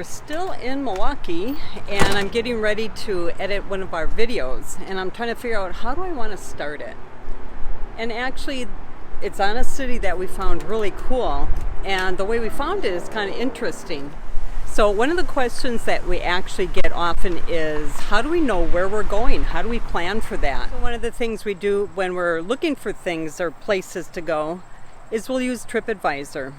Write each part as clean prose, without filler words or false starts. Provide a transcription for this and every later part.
we're still in Milwaukee, and I'm getting ready to edit one of our videos, and I'm trying to figure out how do I want to start it. And actually, it's on a city that we found really cool, and the way we found it is kind of interesting. So one of the questions that we actually get often is, how do we know where we're going? How do we plan for that? So one of the things we do when we're looking for things or places to go is we'll use TripAdvisor.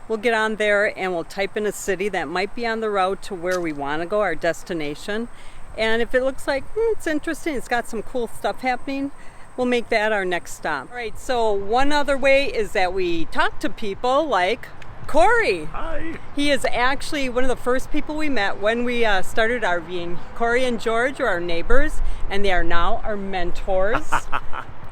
We'll get on there and we'll type in a city that might be on the route to where we want to go, our destination. And if it looks like it's interesting, it's got some cool stuff happening, we'll make that our next stop. All right, so one other way is that we talk to people like Corey. Hi. He is actually one of the first people we met when we started RVing. Corey and George are our neighbors, and they are now our mentors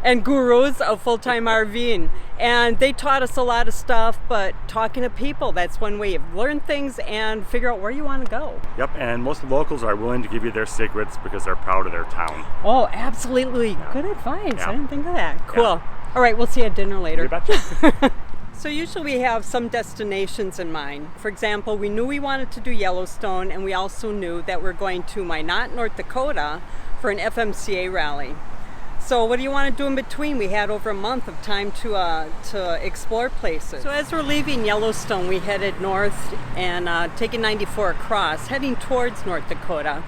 and gurus of full-time RVing. And they taught us a lot of stuff, but talking to people, that's one way of learn things and figure out where you want to go. Yep, and most of the locals are willing to give you their secrets because they're proud of their town. Oh, absolutely. Yeah. Good advice. Yeah. I didn't think of that. Cool. Yeah. All right, we'll see you at dinner later. You betcha. So usually we have some destinations in mind. For example, we knew we wanted to do Yellowstone, and we also knew that we're going to Minot, North Dakota for an FMCA rally. So what do you want to do in between? We had over a month of time to explore places. So as we're leaving Yellowstone, we headed north and taking 94 across, heading towards North Dakota.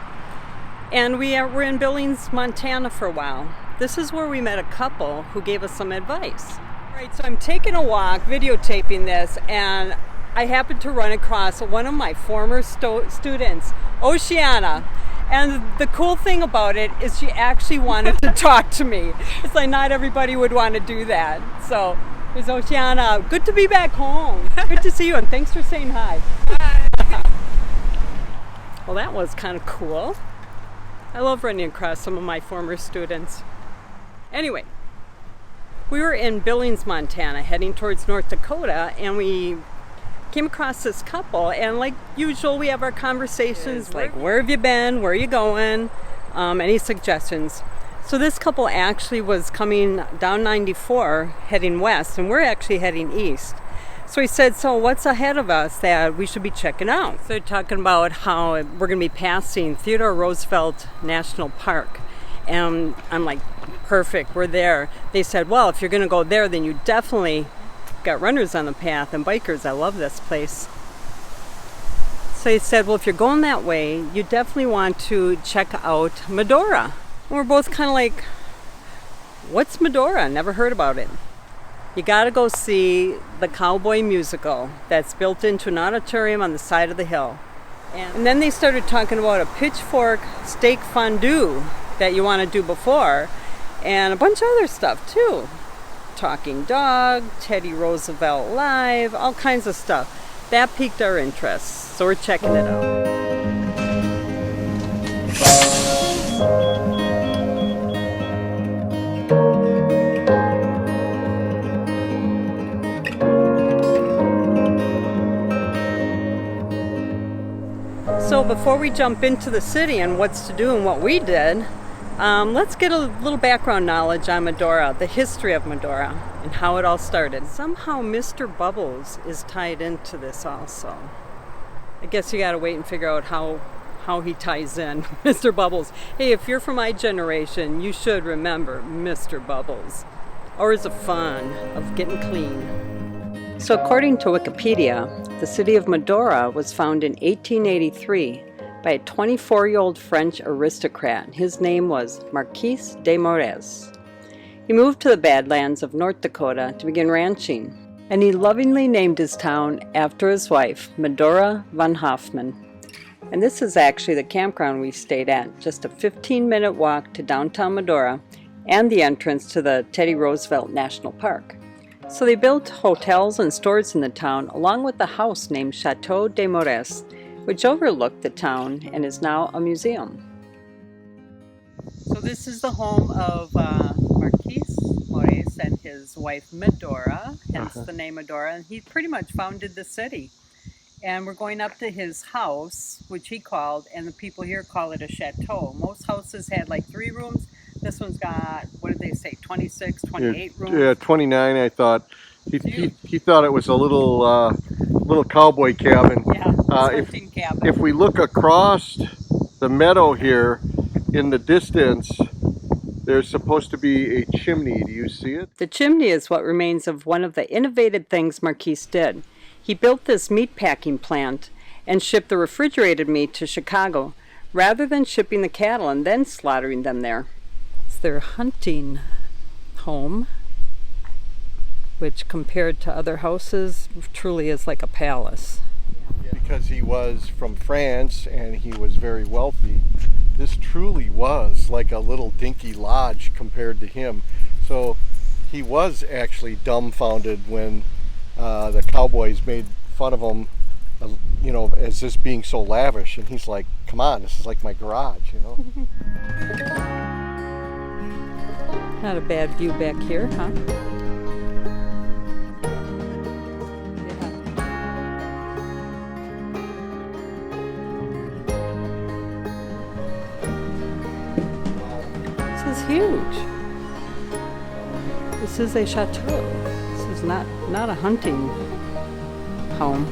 And we're in Billings, Montana for a while. This is where we met a couple who gave us some advice. All right, so I'm taking a walk, videotaping this, and I happened to run across one of my former students, Oceana. And the cool thing about it is she actually wanted to talk to me. It's like not everybody would want to do that. So there's Oceana. Good to be back home. Good to see you, and thanks for saying hi. Hi. Well, that was kind of cool. I love running across some of my former students. Anyway, we were in Billings, Montana, heading towards North Dakota, and we came across this couple, and like usual we have our conversations like, where have you been, where are you going, any suggestions. So this couple actually was coming down 94 heading west, and we're actually heading east. So he said, so what's ahead of us that we should be checking out? So they're talking about how we're going to be passing Theodore Roosevelt National Park, and I'm like, perfect, we're there. They said, well, if you're going to go there, then you definitely got runners on the path and bikers. I love this place. So he said, well, if you're going that way, you definitely want to check out Medora. And we're both kind of like, what's Medora? Never heard about it. You got to go see the Cowboy Musical that's built into an auditorium on the side of the hill. And then they started talking about a Pitchfork steak fondue that you want to do before, and a bunch of other stuff too. Talking Dog, Teddy Roosevelt Live, all kinds of stuff. That piqued our interest, so we're checking it out. So before we jump into the city and what's to do and what we did, let's get a little background knowledge on Medora, the history of Medora, and how it all started. Somehow Mr. Bubbles is tied into this also. I guess you gotta wait and figure out how he ties in. Mr. Bubbles. Hey, if you're from my generation, you should remember Mr. Bubbles. Hours of fun, of getting clean. So according to Wikipedia, the city of Medora was founded in 1883 by a 24-year-old French aristocrat. His name was Marquis de Moraes. He moved to the Badlands of North Dakota to begin ranching, and he lovingly named his town after his wife, Medora von Hoffman. And this is actually the campground we stayed at, just a 15-minute walk to downtown Medora and the entrance to the Teddy Roosevelt National Park. So they built hotels and stores in the town, along with a house named Chateau de Moraes, which overlooked the town and is now a museum. So this is the home of Marquis Moraes and his wife Medora, hence the name Medora, and he pretty much founded the city. And we're going up to his house, which he called, and the people here call it a chateau. Most houses had like 3 rooms. This one's got, what did they say, 26, 28 rooms? Yeah, 29 I thought. He thought it was a little little cowboy cabin. Yeah, hunting cabin. If we look across the meadow here in the distance, there's supposed to be a chimney. Do you see it? The chimney is what remains of one of the innovative things Marquise did. He built this meat packing plant and shipped the refrigerated meat to Chicago rather than shipping the cattle and then slaughtering them there. It's their hunting home, which compared to other houses truly is like a palace. Because he was from France and he was very wealthy, this truly was like a little dinky lodge compared to him. So he was actually dumbfounded when the cowboys made fun of him, you know, as this being so lavish. And he's like, come on, this is like my garage, you know? Not a bad view back here, huh? This is huge. This is a chateau. This is not a hunting home.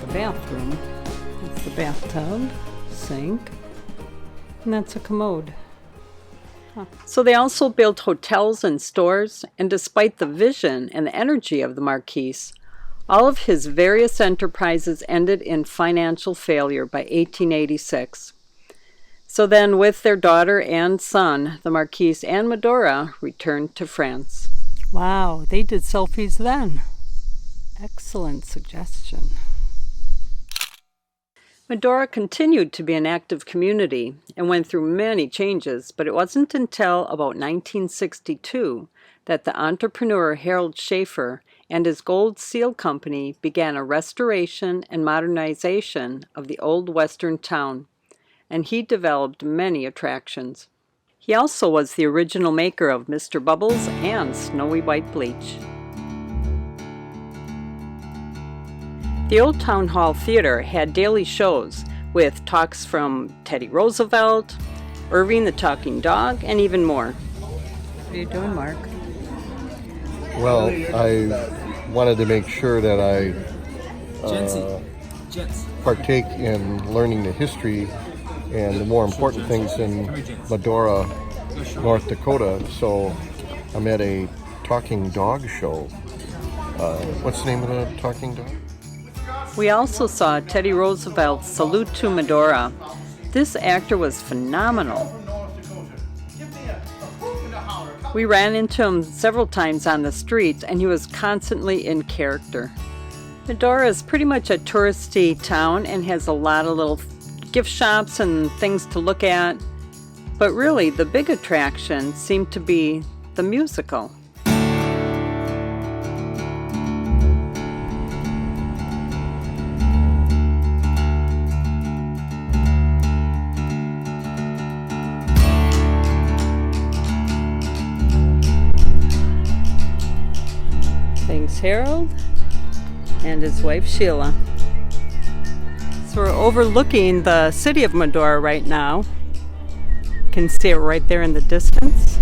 The bathroom. That's the bathtub, sink, and that's a commode. Huh. So they also built hotels and stores, and despite the vision and the energy of the Marquise, all of his various enterprises ended in financial failure by 1886. So then, with their daughter and son, the Marquise and Medora returned to France. Wow, they did selfies then. Excellent suggestion. Medora continued to be an active community and went through many changes, but it wasn't until about 1962 that the entrepreneur Harold Schaefer and his Gold Seal Company began a restoration and modernization of the old western town, and he developed many attractions. He also was the original maker of Mr. Bubbles and Snowy White Bleach. The Old Town Hall Theater had daily shows with talks from Teddy Roosevelt, Irving the Talking Dog, and even more. What are you doing, Mark? Well, I wanted to make sure that I partake in learning the history and the more important things in Medora, North Dakota. So I'm at a talking dog show. What's the name of the talking dog? We also saw Teddy Roosevelt's Salute to Medora. This actor was phenomenal. We ran into him several times on the streets, and he was constantly in character. Medora is pretty much a touristy town and has a lot of little gift shops and things to look at. But really, the big attraction seemed to be the musical. Thanks, Harold and his wife Sheila. So we're overlooking the city of Medora right now. You can see it right there in the distance.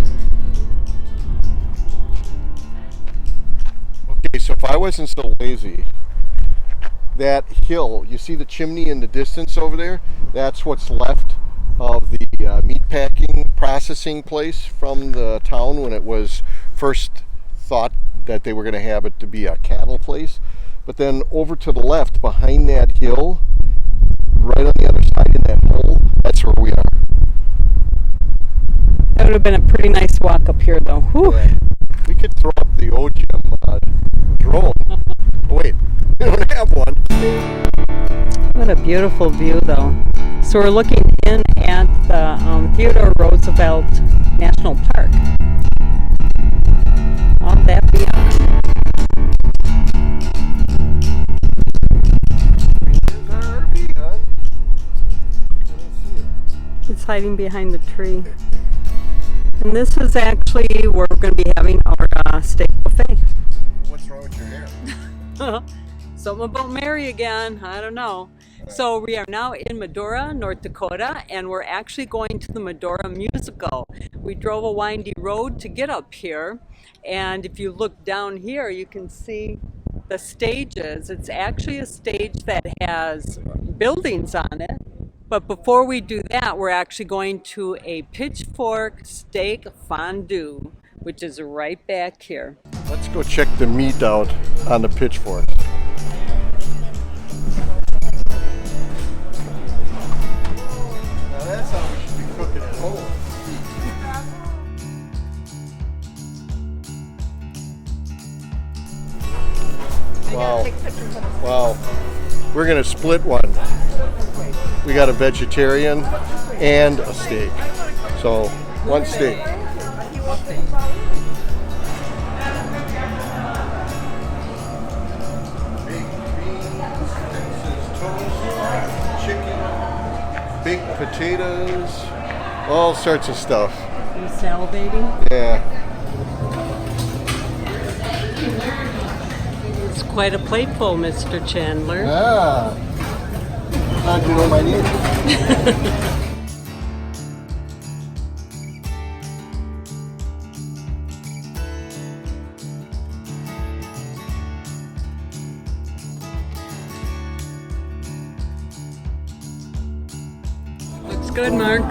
Okay, so if I wasn't so lazy, that hill, you see the chimney in the distance over there? That's what's left of the meatpacking processing place from the town when it was first thought that they were going to have it to be a cattle place. But then over to the left, behind that hill, right on the other side in that hole, that's where we are. That would have been a pretty nice walk up here, though. Whew. Yeah. We could throw up the OGM drone. Oh, wait, we don't have one. What a beautiful view, though. So we're looking in at the Theodore Roosevelt National Park. All that beyond. It's hiding behind the tree. And this is actually where we're going to be having our steak buffet. What's wrong with your hair? Something about Mary again. I don't know. So we are now in Medora, North Dakota, and we're actually going to the Medora Musical. We drove a windy road to get up here, and if you look down here, you can see the stages. It's actually a stage that has buildings on it. But before we do that, we're actually going to a Pitchfork steak fondue, which is right back here. Let's go check the meat out on the Pitchfork. Now that's how we should be cooking at home. Wow. Wow. We're going to split one. We got a vegetarian and a steak. So, one steak. Chicken, baked potatoes, all sorts of stuff. Are you salivating? Yeah. It's quite a plateful, Mr. Chandler. Ah. How'd you know my name? Looks good, Mark.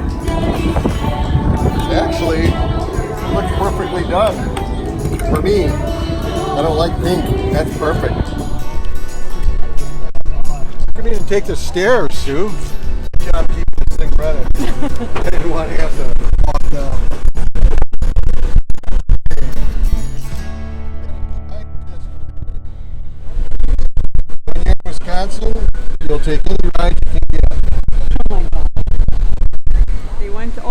Actually, it looks perfectly done. For me, I don't like pink. That's perfect. Come in and take the stairs, Sue. Good job keeping this thing running. I didn't want to have to walk down. When you're in Wisconsin, you'll take any ride you can get. Oh my God.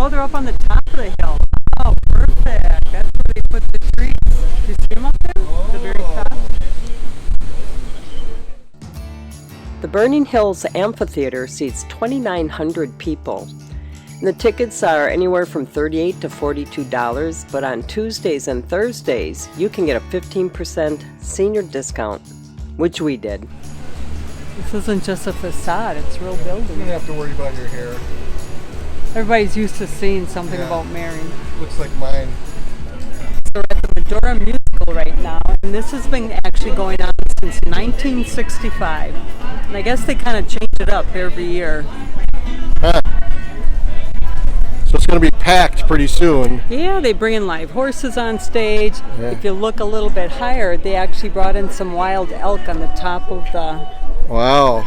They're up on the top of the hill. Oh, perfect. That's where they put the trees. Do you see them up there? The very top. The Burning Hills Amphitheater seats 2,900 people. And the tickets are anywhere from $38 to $42, but on Tuesdays and Thursdays, you can get a 15% senior discount, which we did. This isn't just a facade, it's real building. You don't have to worry about your hair. Everybody's used to seeing something about Mary. Looks like mine. So we're at the Medora Musical right now, and this has been actually going on since 1965. And I guess they kind of change it up every year. Huh. So it's going to be packed pretty soon. Yeah, they bring in live horses on stage. Yeah. If you look a little bit higher, they actually brought in some wild elk on the top of the... Wow.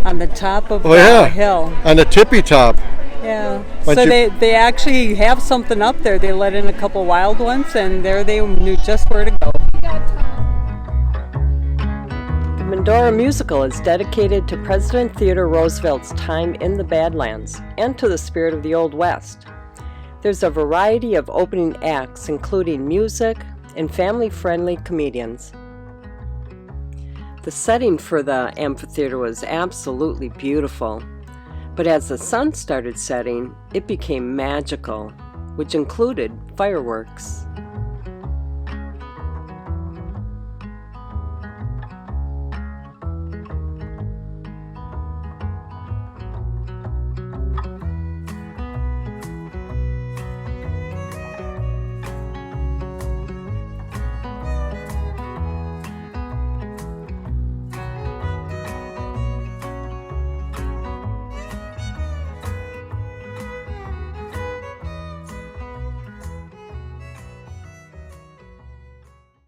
On the top of the hill. On the tippy top. Yeah. So they actually have something up there. They let in a couple wild ones, and there they knew just where to go. The Medora Musical is dedicated to President Theodore Roosevelt's time in the Badlands and to the spirit of the Old West. There's a variety of opening acts, including music and family-friendly comedians. The setting for the amphitheater was absolutely beautiful. But as the sun started setting, it became magical, which included fireworks.